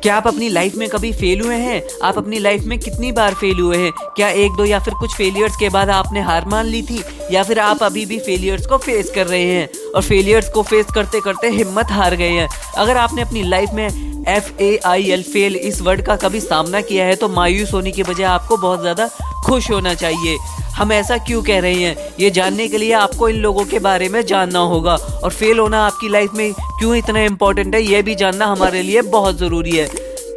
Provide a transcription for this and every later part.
क्या आप अपनी लाइफ में कभी फेल हुए हैं? आप अपनी लाइफ में कितनी बार फेल हुए हैं? क्या एक दो या फिर कुछ फेलियर्स के बाद आपने हार मान ली थी, या फिर आप अभी भी फेलियर्स को फेस कर रहे हैं और फेलियर्स को फेस करते करते हिम्मत हार गए हैं? अगर आपने अपनी लाइफ में FAIL फेल इस वर्ड का कभी सामना किया है तो मायूस होने की बजाय आपको बहुत ज़्यादा खुश होना चाहिए। हम ऐसा क्यों कह रहे हैं, ये जानने के लिए आपको इन लोगों के बारे में जानना होगा, और फेल होना आपकी लाइफ में क्यों इतना इम्पोर्टेंट है ये भी जानना हमारे लिए बहुत ज़रूरी है।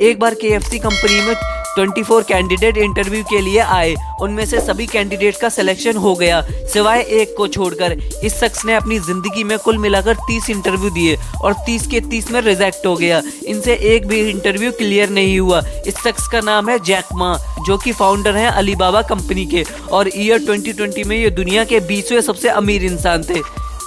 एक बार KFC कंपनी में 24 कैंडिडेट इंटरव्यू के लिए आए। उनमें से सभी कैंडिडेट का सिलेक्शन हो गया सिवाय एक को छोड़कर। इस शख्स ने अपनी ज़िंदगी में कुल मिलाकर 30 इंटरव्यू दिए और 30 के 30 में रिजेक्ट हो गया। इनसे एक भी इंटरव्यू क्लियर नहीं हुआ। इस शख्स का नाम है जैक मा, जो कि फाउंडर हैं अलीबाबा कंपनी के, और ईयर 2020 में ये दुनिया के 20वें सबसे अमीर इंसान थे।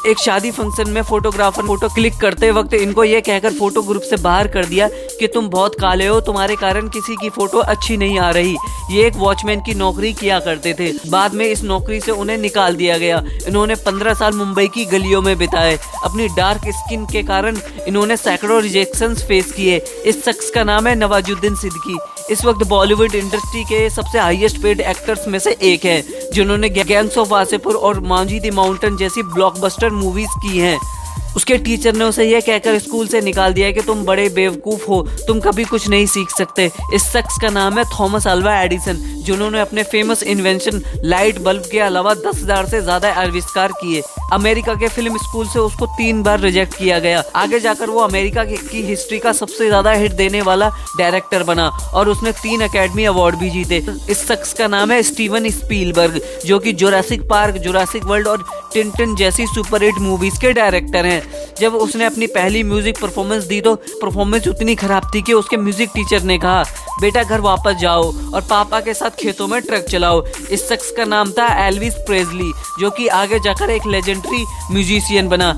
एक शादी फंक्शन में फोटोग्राफर फोटो क्लिक करते वक्त इनको ये कहकर फोटो ग्रुप से बाहर कर दिया कि तुम बहुत काले हो, तुम्हारे कारण किसी की फोटो अच्छी नहीं आ रही। ये एक वॉचमैन की नौकरी किया करते थे। बाद में इस नौकरी से उन्हें निकाल दिया गया। इन्होंने 15 साल मुंबई की गलियों में बिताए। अपनी डार्क स्किन के कारण इन्होंने सैकड़ों रिजेक्शंस फेस किए। इस शख्स का नाम है नवाजुद्दीन सिद्दीकी। इस वक्त बॉलीवुड इंडस्ट्री के सबसे हाईएस्ट पेड एक्टर्स में से एक है, जिन्होंने गैंग्स ऑफ वासेपुर और मांझी द माउंटेन जैसी ब्लॉकबस्टर मूवीज की हैं। उसके टीचर ने उसे यह कहकर स्कूल से निकाल दिया कि तुम बड़े बेवकूफ़ हो, तुम कभी कुछ नहीं सीख सकते। इस शख्स का नाम है थॉमस अल्वा एडिसन, जिन्होंने अपने फेमस इन्वेंशन लाइट बल्ब के अलावा 10,000 से ज़्यादा आविष्कार किए। अमेरिका के फिल्म स्कूल से उसको 3 बार रिजेक्ट किया गया। आगे जाकर वो अमेरिका की हिस्ट्री का सबसे ज़्यादा हिट देने वाला डायरेक्टर बना और उसने 3 अकेडमी अवार्ड भी जीते। इस शख्स का नाम है स्टीवन स्पीलबर्ग, जो कि जुरासिक पार्क, जुरासिक वर्ल्ड और टिंटन जैसी सुपर हिट मूवीज के डायरेक्टर हैं। जब उसने अपनी पहली म्यूजिक परफॉर्मेंस दी तो परफॉर्मेंस उतनी खराब थी कि उसके म्यूजिक टीचर ने कहा, बेटा घर वापस जाओ और पापा के साथ खेतों में ट्रक चलाओ। इस शख्स का नाम था एल्विस प्रेस्ली, जो कि आगे जाकर एक लेजेंडरी म्यूजिशियन बना,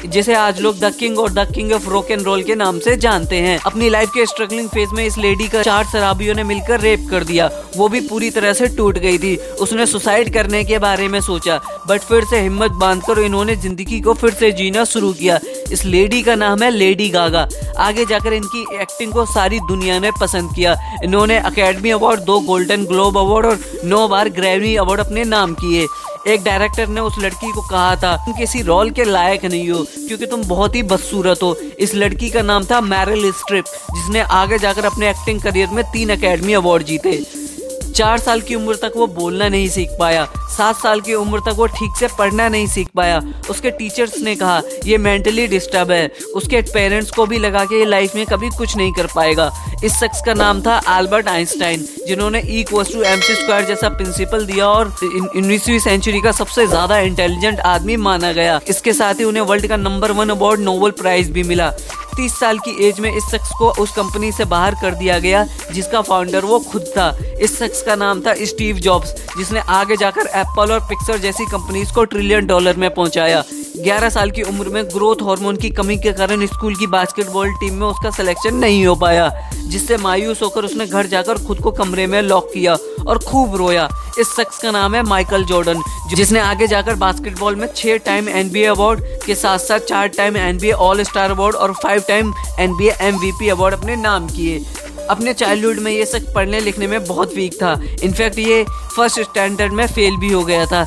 जिसे आज लोग द किंग और the king of rock and roll के नाम से जानते हैं। अपनी लाइफ के स्ट्रगलिंग फेज में इस लेडी का 4 शराबियों ने मिलकर रेप कर दिया। वो भी पूरी तरह से टूट गई थी। उसने सुसाइड करने के बारे में सोचा, बट फिर से हिम्मत बांधकर इन्होंने जिंदगी को फिर से जीना शुरू किया। इस लेडी का नाम है लेडी गागा। आगे जाकर इनकी एक्टिंग को सारी दुनिया ने पसंद किया। इन्होंने academy award, 2 golden globe award और 9 बार ग्रैमी अवार्ड अपने नाम किए। एक डायरेक्टर ने उस लड़की को कहा था, तुम किसी रोल के लायक नहीं हो क्योंकि तुम बहुत ही बदसूरत हो। इस लड़की का नाम था मैरिल स्ट्रिप, जिसने आगे जाकर अपने एक्टिंग करियर में 3 अकेडमी अवार्ड जीते। 4 साल की उम्र तक वो बोलना नहीं सीख पाया। 7 साल की उम्र तक वो ठीक से पढ़ना नहीं सीख पाया। उसके टीचर्स ने कहा ये मेंटली डिस्टर्ब है। उसके पेरेंट्स को भी लगा कि ये लाइफ में कभी कुछ नहीं कर पाएगा। इस शख्स का नाम था अल्बर्ट आइंस्टाइन, जिन्होंने E=mc² जैसा प्रिंसिपल दिया और 19वीं सेंचुरी का सबसे ज्यादा इंटेलिजेंट आदमी माना गया। इसके साथ ही उन्हें वर्ल्ड का नंबर 1 अवार्ड, नोबेल प्राइज भी मिला। 30 साल की एज में इस शख्स को उस कंपनी से बाहर कर दिया गया जिसका फाउंडर वो खुद था। इस शख्स का नाम था स्टीव जॉब्स, जिसने आगे जाकर एप्पल और पिक्सर जैसी कंपनीज को $1 ट्रिलियन में पहुंचाया। 11 साल की उम्र में ग्रोथ हार्मोन की कमी के कारण स्कूल की बास्केटबॉल टीम में उसका सिलेक्शन नहीं हो पाया, जिससे मायूस होकर उसने घर जाकर खुद को कमरे में लॉक किया और खूब रोया। इस शख्स का नाम है माइकल जॉर्डन, जिसने आगे जाकर बास्केटबॉल में 6 टाइम NBA अवार्ड के साथ साथ 4 time NBA all star award और 5 टाइम NBA MVP अवार्ड अपने नाम किए। अपने चाइल्डहुड में ये शख्स पढ़ने लिखने में बहुत वीक था। इनफैक्ट ये फर्स्ट स्टैंडर्ड में फेल भी हो गया था।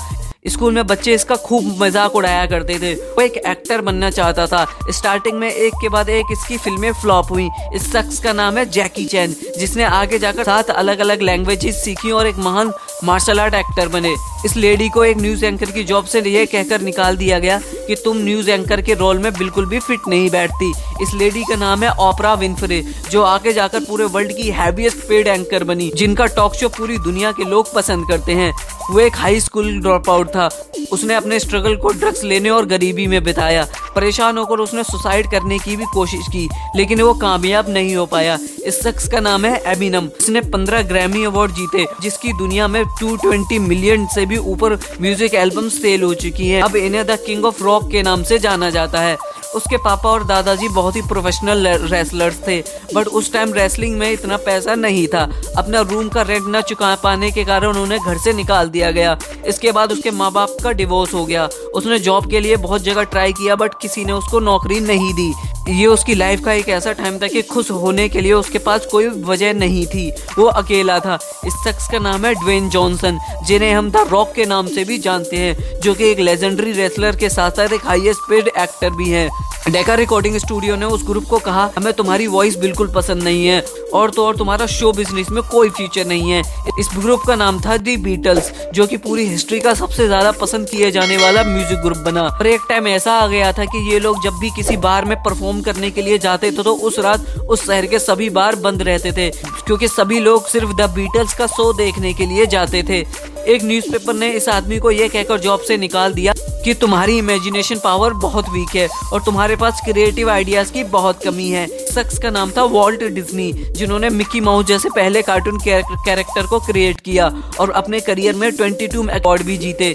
स्कूल में बच्चे इसका खूब मजाक उड़ाया करते थे। वो एक एक्टर बनना चाहता था। स्टार्टिंग में एक के बाद एक इसकी फिल्में फ्लॉप हुई। इस शख्स का नाम है जैकी चैन, जिसने आगे जाकर 7 अलग अलग लैंग्वेजेस सीखी और एक महान मार्शल आर्ट एक्टर बने। इस लेडी को एक न्यूज एंकर की जॉब से ये कहकर निकाल दिया गया कि तुम न्यूज एंकर के रोल में बिल्कुल भी फिट नहीं बैठती। इस लेडी का नाम है ओपरा विनफ्रे, जो आगे जाकर पूरे वर्ल्ड की हैवीएस्ट पेड एंकर बनी, जिनका टॉक शो पूरी दुनिया के लोग पसंद करते हैं। वो एक हाई स्कूल ड्रॉप आउट था। उसने अपने स्ट्रगल को ड्रग्स लेने और गरीबी में बिताया। परेशान होकर उसने सुसाइड करने की भी कोशिश की, लेकिन वो कामयाब नहीं हो पाया। इस शख्स का नाम है एमिनम। इसने 15 ग्रैमी अवार्ड जीते, जिसकी दुनिया में 220 मिलियन से भी ऊपर म्यूजिक एल्बम सेल हो चुकी हैं। अब इन्हें द किंग ऑफ रॉक के नाम से जाना जाता है। उसके पापा और दादाजी बहुत ही प्रोफेशनल रेसलर्स थे, बट उस टाइम रेसलिंग में इतना पैसा नहीं था। अपना रूम का रेंट न चुका पाने के कारण उन्हें घर से निकाल दिया गया। इसके बाद उसके माँ बाप का डिवोर्स हो गया। उसने जॉब के लिए बहुत जगह ट्राई किया, बट किसी ने उसको नौकरी नहीं दी। ये उसकी लाइफ का एक ऐसा टाइम था कि खुश होने के लिए उसके पास कोई वजह नहीं थी, वो अकेला था। इस शख्स का नाम है ड्वेन जॉनसन, जिन्हें हम द रॉक के नाम से भी जानते हैं, जो कि एक लेजेंडरी रेसलर के साथ साथ एक हाईएस्ट पेड एक्टर भी हैं। डेका रिकॉर्डिंग स्टूडियो ने उस ग्रुप को कहा, हमें तुम्हारी वॉइस बिल्कुल पसंद नहीं है और तो और तुम्हारा शो बिजनेस में कोई फ्यूचर नहीं है। इस ग्रुप का नाम था दी बीटल्स, जो कि पूरी हिस्ट्री का सबसे ज्यादा पसंद किए जाने वाला म्यूजिक ग्रुप बना। और एक टाइम ऐसा आ गया था कि ये लोग जब भी किसी बार में परफॉर्म करने के लिए जाते थे तो उस रात उस शहर के सभी बार बंद रहते थे, क्योंकि सभी लोग सिर्फ द बीटल्स का शो देखने के लिए जाते थे। एक न्यूज़पेपर ने इस आदमी को यह कहकर जॉब से निकाल दिया कि तुम्हारी इमेजिनेशन पावर बहुत वीक है और तुम्हारे पास क्रिएटिव आइडियाज की बहुत कमी है। शख्स का नाम था वॉल्ट डिज्नी, जिन्होंने मिकी माउस जैसे पहले कार्टून कैरेक्टर को क्रिएट किया और अपने करियर में 22 अवार्ड भी जीते।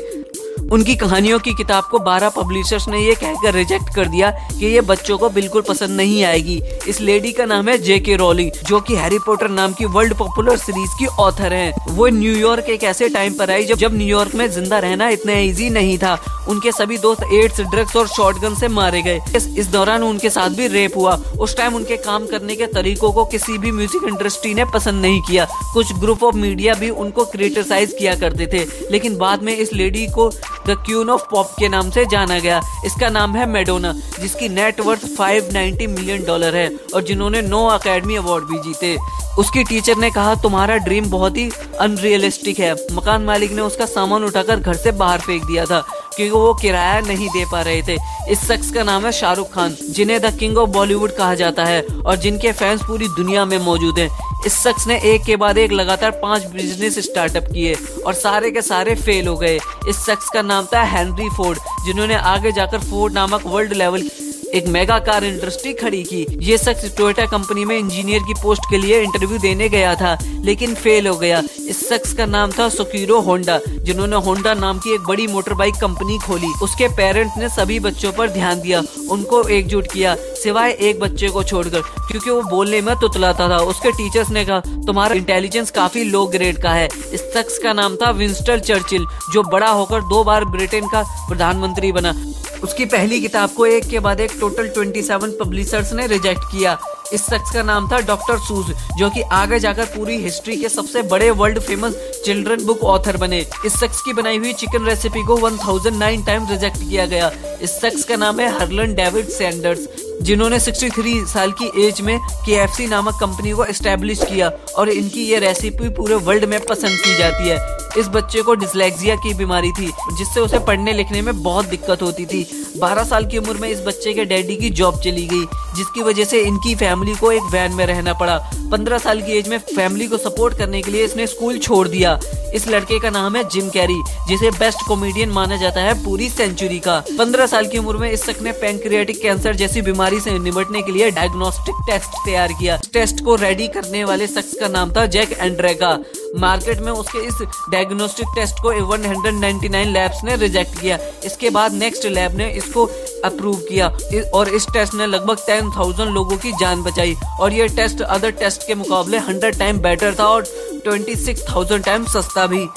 उनकी कहानियों की किताब को 12 पब्लिशर्स ने ये कहकर रिजेक्ट कर दिया कि ये बच्चों को बिल्कुल पसंद नहीं आएगी। इस लेडी का नाम है जेके रोलिंग, जो कि हैरी पॉटर नाम की वर्ल्ड पॉपुलर सीरीज की ऑथर हैं। वो न्यूयॉर्क एक ऐसे टाइम पर आई जब न्यूयॉर्क में जिंदा रहना इतना इजी नहीं था। उनके सभी दोस्त एड्स, ड्रग्स और शॉटगन से मारे गए। इस दौरान उनके साथ भी रेप हुआ। उस टाइम उनके काम करने के तरीकों को किसी भी म्यूजिक इंडस्ट्री ने पसंद नहीं किया। कुछ ग्रुप ऑफ मीडिया भी उनको क्रिटिसाइज किया करते थे, लेकिन बाद में इस लेडी को द क्वीन ऑफ पॉप के नाम से जाना गया। इसका नाम है मैडोना, जिसकी नेट वर्थ $590 मिलियन है और जिन्होंने 9 अकेडमी अवार्ड भी जीते। उसकी टीचर ने कहा, तुम्हारा ड्रीम बहुत ही अनरियलिस्टिक है। मकान मालिक ने उसका सामान उठाकर घर से बाहर फेंक दिया था क्योंकि वो किराया नहीं दे पा रहे थे। इस शख्स का नाम है शाहरुख खान, जिन्हें द किंग ऑफ बॉलीवुड कहा जाता है और जिनके फैंस पूरी दुनिया में मौजूद हैं। इस शख्स ने एक के बाद एक लगातार 5 बिजनेस स्टार्टअप किए और सारे के सारे फेल हो गए। इस शख्स का नाम था हेनरी फोर्ड, जिन्होंने आगे जाकर फोर्ड नामक वर्ल्ड लेवल एक मेगा कार इंडस्ट्री खड़ी की। ये शख्स टोयोटा कंपनी में इंजीनियर की पोस्ट के लिए इंटरव्यू देने गया था, लेकिन फेल हो गया। इस शख्स का नाम था सोकिरो होंडा, जिन्होंने होंडा नाम की एक बड़ी मोटर बाइक कंपनी खोली। उसके पेरेंट्स ने सभी बच्चों पर ध्यान दिया, उनको एकजुट किया, सिवाय एक बच्चे को छोड़कर, क्योंकि वो बोलने में तुतलाता था। उसके टीचर्स ने कहा, तुम्हारा इंटेलिजेंस काफी लो ग्रेड का है। इस शख्स का नाम था विंस्टन चर्चिल, जो बड़ा होकर 2 बार ब्रिटेन का प्रधानमंत्री बना। उसकी पहली किताब को एक के बाद एक टोटल 27 पब्लिशर्स ने रिजेक्ट किया। इस शख्स का नाम था डॉक्टर सूज, जो कि आगे जाकर पूरी हिस्ट्री के सबसे बड़े world famous children book author बने। इस शख्स की बनाई हुई चिकन रेसिपी को 1009 टाइम रिजेक्ट किया गया। इस शख्स का नाम है हर्लन डेविड सैंडर्स, जिन्होंने 63 साल की एज में KFC नामक कंपनी को एस्टेब्लिश किया और इनकी ये रेसिपी पूरे वर्ल्ड में पसंद की जाती है। इस बच्चे को डिसलेक्सिया की बीमारी थी, जिससे उसे पढ़ने लिखने में बहुत दिक्कत होती थी। 12 साल की उम्र में इस बच्चे के डैडी की जॉब चली गई, जिसकी वजह से इनकी फैमिली को एक वैन में रहना पड़ा। 15 साल की एज में फैमिली को सपोर्ट करने के लिए इसने स्कूल छोड़ दिया। इस लड़के का नाम है जिम कैरी, जिसे बेस्ट कॉमेडियन माना जाता है पूरी सेंचुरी का। 15 साल की उम्र में इस शख्स ने पैंक्रियाटिक कैंसर जैसी बीमारी से निपटने के लिए डायग्नोस्टिक टेस्ट तैयार किया। टेस्ट को रेडी करने वाले शख्स का नाम था जैक एंड्रेगा। मार्केट में उसके इस डायग्नोस्टिक टेस्ट को 199 लैब्स ने रिजेक्ट किया। इसके बाद नेक्स्ट लैब ने इसको अप्रूव किया और इस टेस्ट ने लगभग 10,000 लोगों की जान बचाई और ये टेस्ट अदर टेस्ट के मुकाबले 100 टाइम बेटर था और 26,000 टाइम सस्ता भी।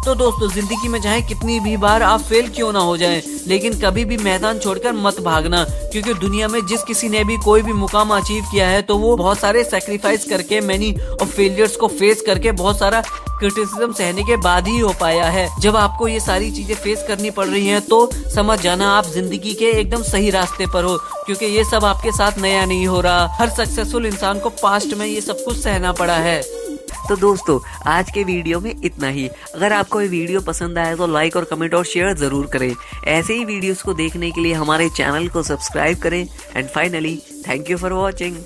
तो दोस्तों, जिंदगी में चाहे कितनी भी बार आप फेल क्यों ना हो जाएं, लेकिन कभी भी मैदान छोड़कर मत भागना, क्योंकि दुनिया में जिस किसी ने भी कोई भी मुकाम अचीव किया है तो वो बहुत सारे सैक्रिफाइस करके, मैनी और फेलियर्स को फेस करके, बहुत सारा क्रिटिसिज्म सहने के बाद ही हो पाया है। जब आपको ये सारी चीजें फेस करनी पड़ रही हैं तो समझ जाना आप जिंदगी के एकदम सही रास्ते पर हो, क्योंकि ये सब आपके साथ नया नहीं हो रहा। हर सक्सेसफुल इंसान को पास्ट में ये सब कुछ सहना पड़ा है। तो दोस्तों, आज के वीडियो में इतना ही। अगर आपको ये वीडियो पसंद आया तो लाइक और कमेंट और शेयर जरूर करें। ऐसे ही वीडियोस को देखने के लिए हमारे चैनल को सब्सक्राइब करें। And finally, thank you for watching.